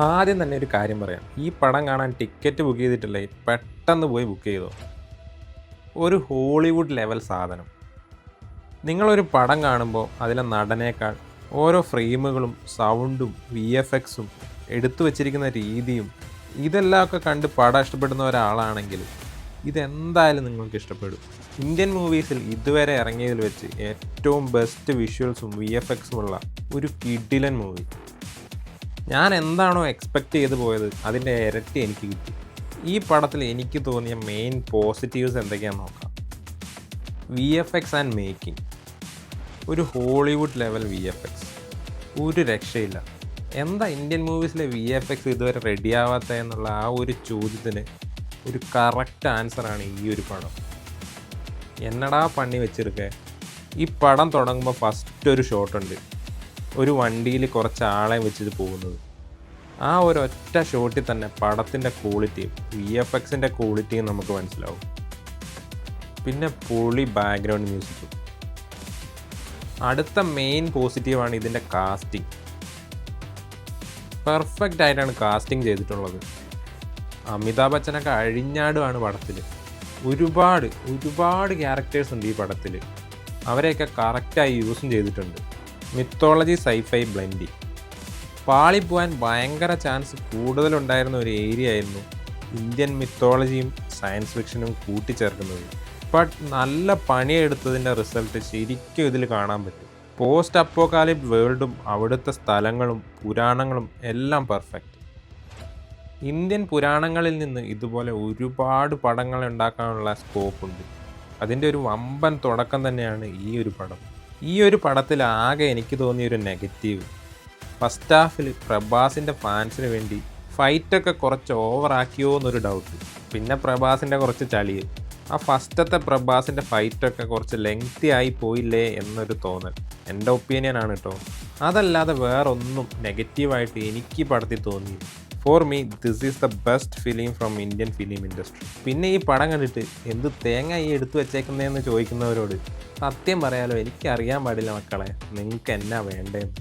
ആദ്യം തന്നെ ഒരു കാര്യം പറയാം. ഈ പടം കാണാൻ ടിക്കറ്റ് ബുക്ക് ചെയ്തിട്ടില്ലേ പെട്ടെന്ന് പോയി ബുക്ക് ചെയ്തോ. ഒരു ഹോളിവുഡ് ലെവൽ സാധനം. നിങ്ങളൊരു പടം കാണുമ്പോൾ അതിലെ നടനേക്കാൾ ഓരോ ഫ്രെയിമുകളും സൗണ്ടും VFXും എടുത്തു വച്ചിരിക്കുന്ന രീതിയും ഇതെല്ലാമൊക്കെ കണ്ട് പടം ഇഷ്ടപ്പെടുന്ന ഒരാളാണെങ്കിൽ ഇതെന്തായാലും നിങ്ങൾക്ക് ഇഷ്ടപ്പെടും. ഇന്ത്യൻ മൂവീസിൽ ഇതുവരെ ഇറങ്ങിയതിൽ വെച്ച് ഏറ്റവും ബെസ്റ്റ് വിഷ്വൽസും VFXും ഉള്ള ഒരു കിഡിലൻ മൂവി. ഞാൻ എന്താണോ എക്സ്പെക്റ്റ് ചെയ്ത് പോയത് അതിൻ്റെ ഇരട്ടി എനിക്ക് കിട്ടി. ഈ പടത്തിൽ എനിക്ക് തോന്നിയ മെയിൻ പോസിറ്റീവ്സ് എന്തൊക്കെയാണെന്ന് നോക്കാം. VFX and making. ഒരു ഹോളിവുഡ് ലെവൽ VFX. ഒരു രക്ഷയില്ല. എന്താ ഇന്ത്യൻ മൂവീസിലെ VFX ഇതുവരെ റെഡിയാവാത്ത എന്നുള്ള ആ ഒരു ചോദ്യത്തിന് ഒരു കറക്റ്റ് ആൻസറാണ് ഈ ഒരു പടം. എന്നടാ പണി വെച്ചെടുക്കുക. ഈ പടം തുടങ്ങുമ്പോൾ ഫസ്റ്റ് ഒരു ഷോട്ടുണ്ട്, ഒരു വണ്ടിയിൽ കുറച്ച് ആളെ വെച്ചിട്ട് പോകുന്നത്. ആ ഒരൊറ്റ ഷോട്ടിൽ തന്നെ പടത്തിൻ്റെ ക്വാളിറ്റിയും VFXിൻ്റെ ക്വാളിറ്റിയും നമുക്ക് മനസ്സിലാവും. പിന്നെ പൊളി ബാക്ക്ഗ്രൗണ്ട് മ്യൂസിക്കും. അടുത്ത മെയിൻ പോസിറ്റീവാണ് ഇതിൻ്റെ കാസ്റ്റിംഗ്. പെർഫെക്റ്റ് ആയിട്ടാണ് കാസ്റ്റിംഗ് ചെയ്തിട്ടുള്ളത്. അമിതാഭ് ബച്ചനൊക്കെ അഴിഞ്ഞാടുമാണ് പടത്തിൽ. ഒരുപാട് ക്യാരക്ടേഴ്സ് ഉണ്ട് ഈ പടത്തിൽ. അവരെയൊക്കെ കറക്റ്റായി യൂസും ചെയ്തിട്ടുണ്ട്. Mythology sci fi ബ്ലെൻഡി. പാളിപ്പോവാൻ ഭയങ്കര ചാൻസ് കൂടുതലുണ്ടായിരുന്ന ഒരു ഏരിയ ആയിരുന്നു ഇന്ത്യൻ മിത്തോളജിയും സയൻസ് ഫിക്ഷനും കൂട്ടിച്ചേർക്കുന്നത്. ബട്ട് നല്ല പണിയെടുത്തതിൻ്റെ റിസൾട്ട് ശരിക്കും ഇതിൽ കാണാൻ പറ്റും. പോസ്റ്റ് അപ്പോക്കാലിപ്റ്റ് വേൾഡും അവിടുത്തെ സ്ഥലങ്ങളും പുരാണങ്ങളും എല്ലാം പെർഫെക്റ്റ്. ഇന്ത്യൻ പുരാണങ്ങളിൽ നിന്ന് ഇതുപോലെ ഒരുപാട് പടങ്ങൾ ഉണ്ടാക്കാനുള്ള സ്കോപ്പുണ്ട്. അതിൻ്റെ ഒരു വമ്പൻ തുടക്കം തന്നെയാണ് ഈ ഒരു പടം. ഈ ഒരു പടത്തിൽ ആകെ എനിക്ക് തോന്നിയൊരു നെഗറ്റീവ്, ഫസ്റ്റ് ഹാഫിൽ പ്രഭാസിൻ്റെ ഫാൻസിന് വേണ്ടി ഫൈറ്റൊക്കെ കുറച്ച് ഓവറാക്കിയോ എന്നൊരു ഡൗട്ട്. പിന്നെ പ്രഭാസിൻ്റെ കുറച്ച് ചളിയും. ആ ഫസ്റ്റത്തെ പ്രഭാസിൻ്റെ ഫൈറ്റൊക്കെ കുറച്ച് ലെങ്തി ആയി പോയില്ലേ എന്നൊരു തോന്നൽ. എൻ്റെ ഒപ്പീനിയനാണ് കേട്ടോ. അതല്ലാതെ വേറൊന്നും നെഗറ്റീവായിട്ട് എനിക്ക് പടത്തിൽ തോന്നി. For me this is the best film from Indian film industry. പിന്നെ ഈ പടം കണ്ടിട്ട് എന്ത് തേങ്ങ ഈ എടുത്തു വെച്ചേക്കുന്നതെന്ന് ചോദിക്കുന്നവരോട് സത്യം പറയാലോ, എനിക്കറിയാൻ പാടില്ല മക്കളെ, നിങ്ങൾക്ക് എന്നാ വേണ്ടതെന്ന്.